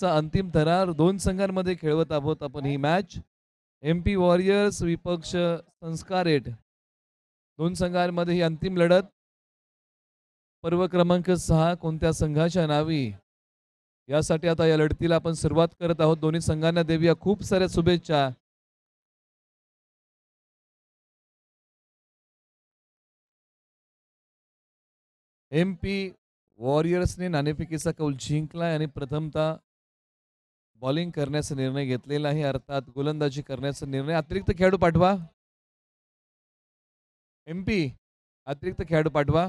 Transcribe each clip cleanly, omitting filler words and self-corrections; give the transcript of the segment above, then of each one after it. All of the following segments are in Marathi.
चा अंतिम थरार दोन संघांमध्ये खेळवत आहोत आपण ही मॅच. MP वॉरियर्स विपक्ष संस्कार 8. दोन संघांमध्ये ही अंतिम लढत. पर्व क्रमांक 6 कोणत्या संघाच्या नावी, यासाठी आता या लढतीला आपण सुरुवात करत आहोत. दोन्ही संघांना देऊया खूप साऱ्या शुभेच्छा. MP वॉरियर्सने नाणेफेकीचा कौल जिंकलाय आणि प्रथमतः बॉलिंग करण्याचा निर्णय घेतलेला आहे, अर्थात गोलंदाजी करण्याचा निर्णय. अतिरिक्त खेळाडू पाठवा. MP अतिरिक्त खेळाडू पाठवा.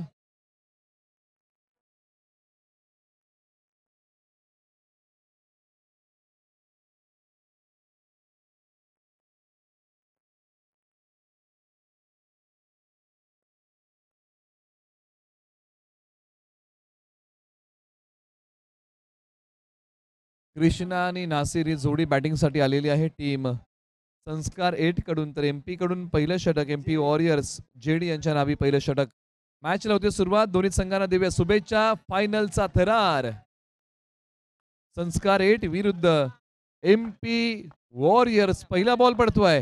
कृष्णा आणि नासिर ही जोडी बॅटिंगसाठी आलेली आहे टीम संस्कार 8 कडून. तर MP कडून पहिलं षटक, MP वॉरियर्स JD यांच्या नावी पहिलं षटक. मॅचला होते सुरुवात. दोन्ही संघांना देऊया शुभेच्छा. फायनलचा थरार संस्कार 8 विरुद्ध MP वॉरियर्स. पहिला बॉल पडतोय.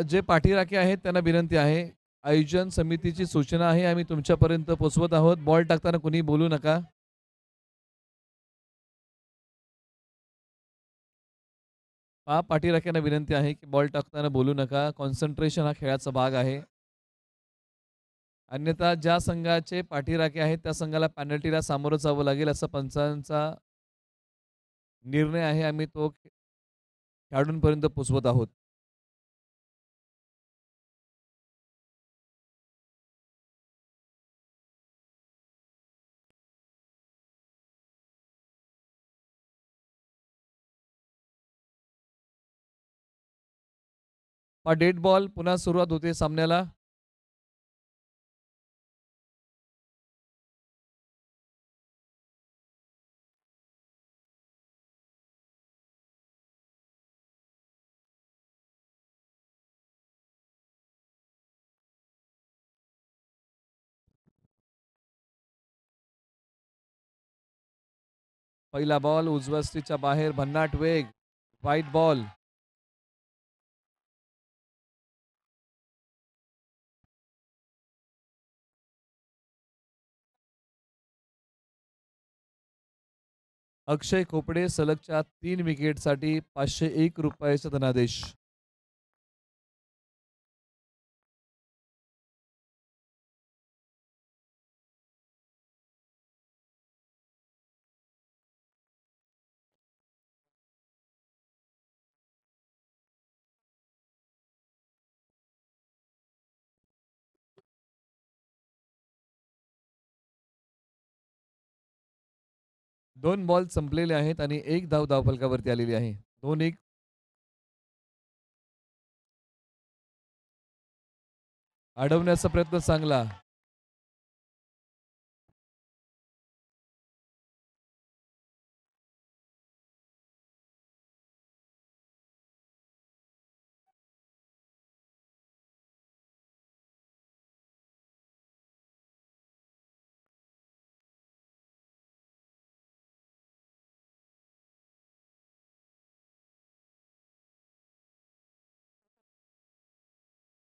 जे पाठीराखे आहेत त्यांना विनंती आहे, आयोजन समितीची सूचना आहे, आम्ही तुमच्यापर्यंत पोहोचवत आहोत. बॉल टाकताना कुणी बोलू नका. पाठीराख्यांना विनंती आहे की बॉल टाकताना बोलू नका. कॉन्सन्ट्रेशन हा खेळाचा भाग आहे. अन्यथा ज्या संघाचे पाठीराखे आहेत त्या संघाला पेनल्टीला सामोरं जावं लागेल असा पंचांचा निर्णय आहे. आम्ही तो खेळाडूंपर्यंत पोहोचवत आहोत. Dead ball. पुन्हा सुरुवात होते सामन्याला. पहिला बॉल उजव्या स्टिचच्या बाहेर. भन्नाट वेग. White ball. अक्षय खोपडे सलगच्या 3 विकेटसाठी 501 रुपयाचा धनादेश. दोन बॉल संपलेले आहेत आणि एक धाव धावफलकावरती आलेली आहे. 2-1. अडवण्याचा प्रयत्न चांगला.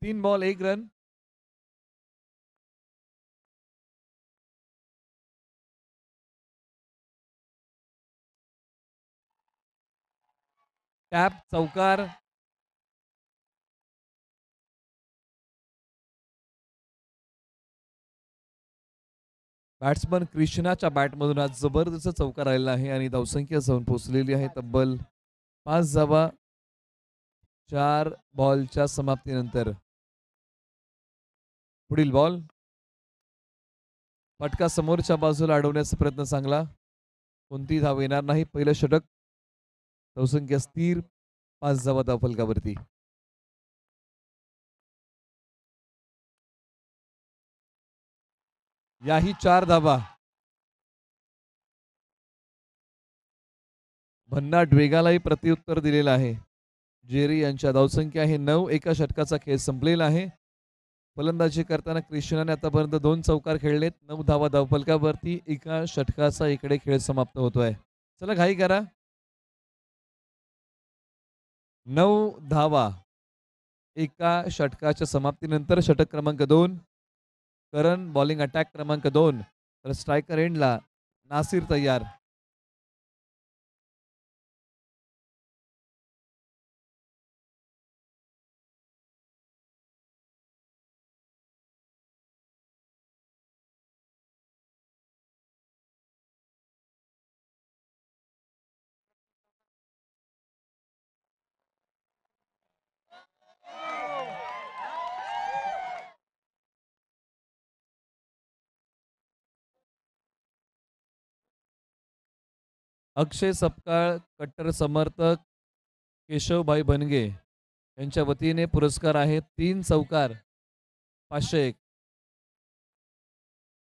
तीन बॉल 1 रन. टॅप चौकार. बॅट्समन कृष्णाच्या बॅटमधून आज जबरदस्त चौकार आलेला आहे आणि धावसंख्या जाऊन पोहोचलेली आहे तब्बल 5 धावा 4 बॉलच्या समाप्तीनंतर. पुढील बॉल. फटका समोरच्या बाजूला अडवण्याचा प्रयत्न चांगला. कोणती धाव येणार नाही. पहिलं षटक. धावसंख्या स्थिर 5 धावा धावफलकावरती. याही 4 धावा. भन्नाट वेगालाही प्रत्युत्तर दिलेलं आहे. जेरी यांच्या धावसंख्या आहे 9. एका षटकाचा खेळ संपलेला आहे. फलंदाजी करताना कृष्णाने आतापर्यंत 2 चौकार खेळलेत. 9 धावा धावफलकावरती. एका षटकाचा इकडे खेळ समाप्त होतोय. चला घाई करा. 9 धावा. एका षटकाच्या समाप्तीनंतर षटक क्रमांक 2. करण बॉलिंग अटॅक क्रमांक 2. तर स्ट्रायकर एंडला नासिर तयार. अक्षय सपकाळ कट्टर समर्थक केशवभाई बनगे यांच्या वतीने पुरस्कार आहे 3 चौकार 501.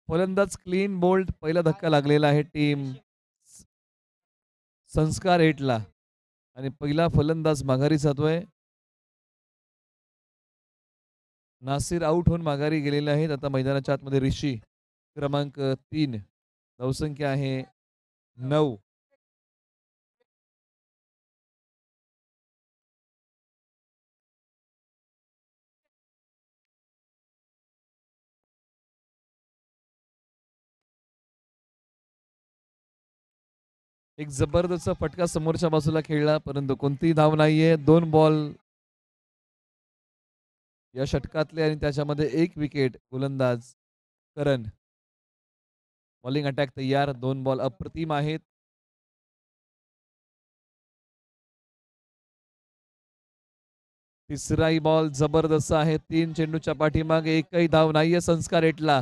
फलंदाज क्लीन बोल्ड पहिला धक्का लागलेला आहे टीम संस्कार 8ला आणि पहिला फलंदाज माघारी जातोय. नासिर आउट होऊन माघारी गेलेले आहेत. आता मैदानाच्या आतमध्ये ऋषी क्रमांक 3 धावसंख्या आहे 9. एक जबरदस्त फटका समोरच्या बाजूला खेळला परंतु कोणतीही धाव नाहीये. 2 बॉल या षटकातले आणि त्याच्यामध्ये 1 विकेट. गोलंदाज करण बॉलिंग अटॅक तयार. 2 बॉल अप्रतिम आहेत. तिसराही बॉल जबरदस्त आहे. 3 चेंडूच्या पाठीमागे एकही धाव नाहीये संस्कार 8ला.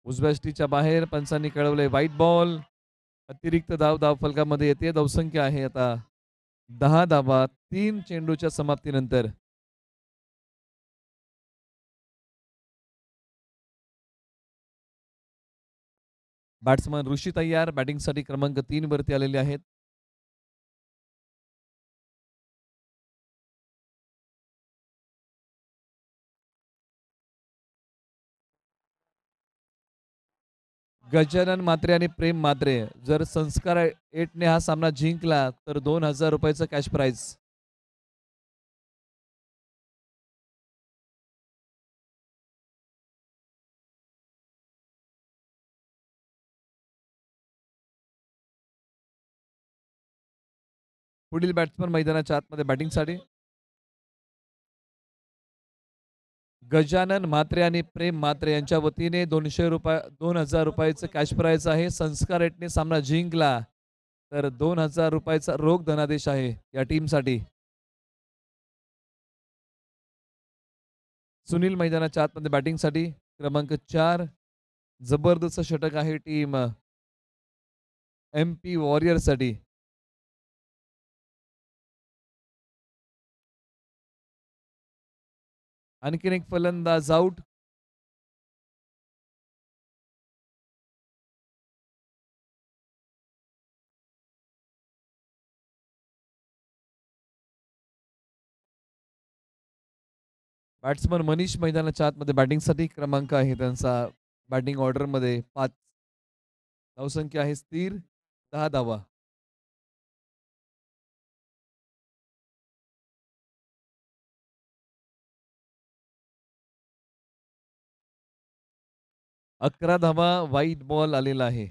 उजव्या स्टीच्या बाहेर पंचांनी कळवलंय व्हाईट बॉल. अतिरिक्त धावफलकामध्ये येते. धावसंख्या आहे आता 10 धावा 3 चेंडूच्या समाप्तीनंतर. बॅट्समन ऋषी तयार बॅटिंगसाठी क्रमांक 3 वरती आलेले आहेत. गजानन म्हात्रे आणि प्रेम म्हात्रे जर संस्कार 8ने हा सामना जिंकला तर 2000 रुपयाचं कॅश प्राइज. पुढील बॅट्समन मैदानाच्या आतमध्ये बॅटिंगसाठी गजानन म्हात्रे आणि प्रेम म्हात्रे यांच्या वतीने 2000 रुपयाचं कॅश प्राइज आहे. संस्कार 8ने सामना जिंकला तर 2000 रुपयाचा रोख धनादेश आहे या टीमसाठी. सुनील मैदानाच्या आतमध्ये बॅटिंगसाठी क्रमांक 4. जबरदस्त षटक आहे टीम MP वॉरियर्ससाठी. आणखीन एक फलंदाज आउट. बॅट्समन मनीष मैदानाच्या आतमध्ये बॅटिंगसाठी क्रमांक आहे त्यांचा बॅटिंग ऑर्डरमध्ये 5. धावसंख्या आहे स्थिर 10 धावा. अकरा धावा वाईट बॉल आलेला आहे.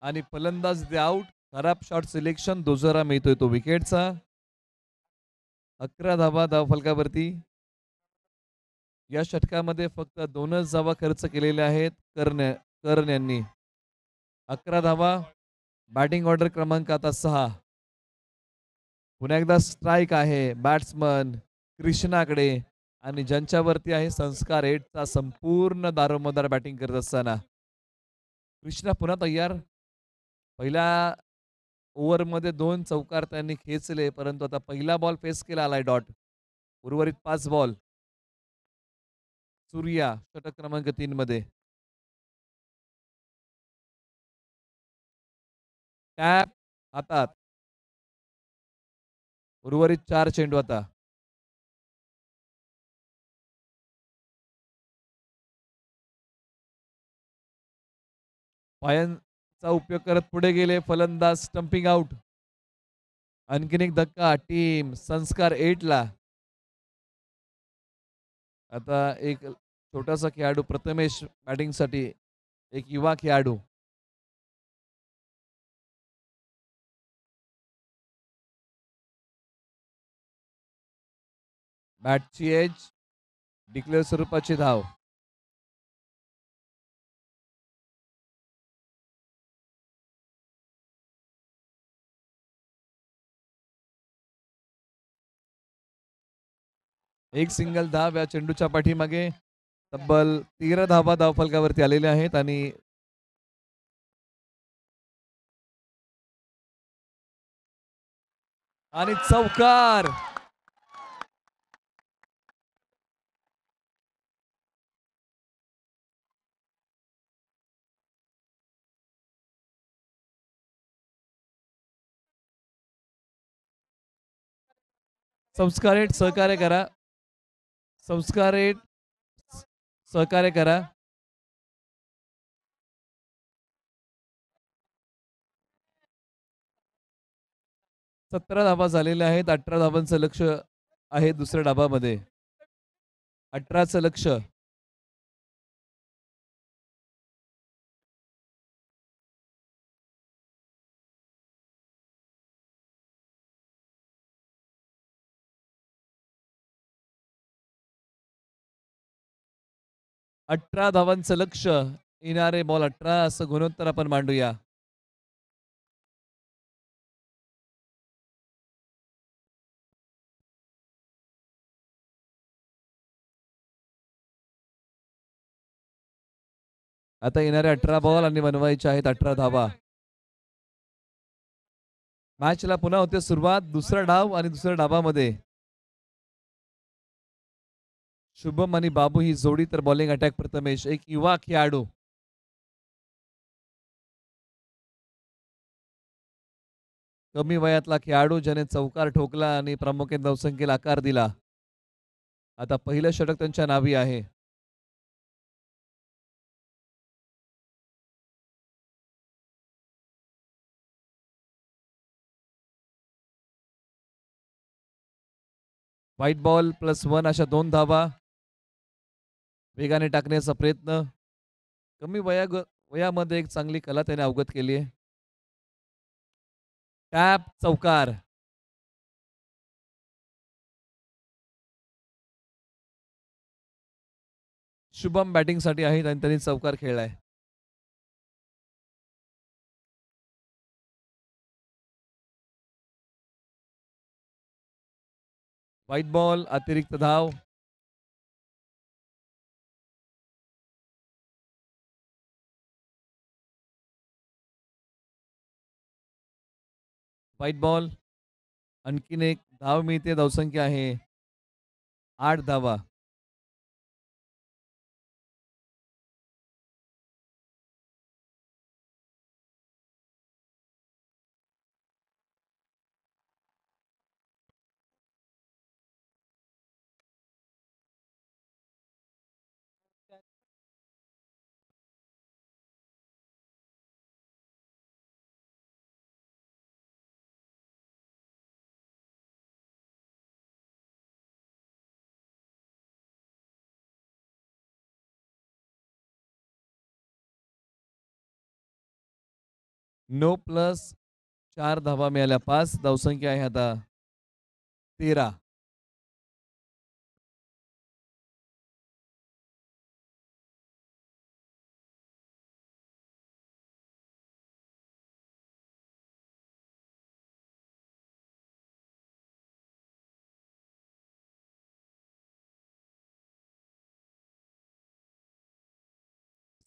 आणि फलंदाज दे आउट. खराब शॉट सिलेक्शन दुजोरा मिळतोय तो विकेटचा. 11 धावा धावफलकावरती. या षटकामध्ये फक्त 2च धावा खर्च केलेल्या आहेत कर्ण यांनी. 11 धावा. बॅटिंग ऑर्डर क्रमांक आता 6. पुन्हा एकदा स्ट्राईक आहे बॅट्समन कृष्णाकडे आणि ज्यांच्यावरती आहे संस्कार 8चा संपूर्ण दारोमदार बॅटिंग करत असताना. कृष्णा पुन्हा तयार. पहिल्या ओव्हरमध्ये 2 चौकार त्यांनी खेचले, परंतु आता पहिला बॉल फेस केला आलाय डॉट. उर्वरित 5 बॉल. सूर्या षटक क्रमांक 3 मध्ये. टॅप हातात. उर्वरित 4 चेंडू आता. पायांचा उपयोग करत पुढे गेले फलंदाज. Stumping out. आणखीन एक धक्का टीम संस्कार 8 ला. आता एक छोटासा खेळाडू प्रथमेश बॅटिंगसाठी. एक युवा खेळाडू. बॅटची एज. डिक्लेअर स्वरूपाची धाव. एक सिंगल धाव या चेंडूच्या पाठीमागे. तब्बल 13 धावा धावफलकावरती आलेल्या आहेत आणि चौकार. संस्कार 8 सहकार्य करा. संस्कार 8 सहकार्य करा. 17 धावा झालेल्या आहेत. 18 धावांचं लक्ष आहे दुसऱ्या डाबामध्ये. 18चं लक्ष. अठरा धावांचं लक्ष. येणारे बॉल 18 असं गुणोत्तर आपण मांडूया. आता येणारे 18 बॉल आणि बनवायचे आहेत 18 धावा. मॅचला पुन्हा होते सुरुवात. दुसरा डाव आणि दुसऱ्या डावामध्ये शुभम आणि बाबू ही जोडी तर बॉलिंग अटॅक प्रथमेश. एक युवा खेळाडू. कमी वयातला खेळाडू ज्याने चौकार ठोकला आणि प्रामुख्याने धावसंख्येला आकार दिला. आता पहिलं षटक त्यांच्या नावी आहे. व्हाईट बॉल +1 अशा 2 धावा. वेगाने टाकण्याचा प्रयत्न. कमी वयामध्ये एक चांगली कला त्याने अवगत केली आहे. टॅप चौकार. शुभम बॅटिंगसाठी आहेत आणि त्यांनी चौकार खेळलाय. व्हाईट बॉल अतिरिक्त धाव. White ball. आणखीन एक धाव मिळते. धावसंख्या आहे 8 धावा. नो प्लस 4 धावा मिळाल्या. 5 धावसंख्या आहे आता 13.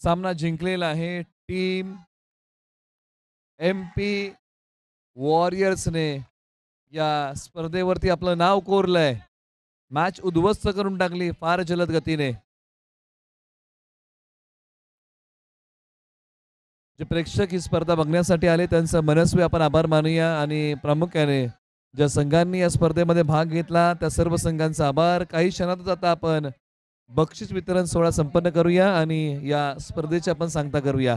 सामना जिंकलेला आहे टीम MP वॉरियर्सने या स्पर्धेवरती आपलं नाव कोरलंय. मॅच उद्ध्वस्त करून टाकली फार जलद गतीने. जे प्रेक्षक ही स्पर्धा बघण्यासाठी आले त्यांचं मनस्वी आपण आभार मानूया आणि प्रामुख्याने ज्या संघांनी या स्पर्धेमध्ये भाग घेतला त्या सर्व संघांचा आभार. काही क्षणातच आता आपण बक्षीस वितरण सोहळा संपन्न करूया आणि या स्पर्धेची आपण सांगता करूया.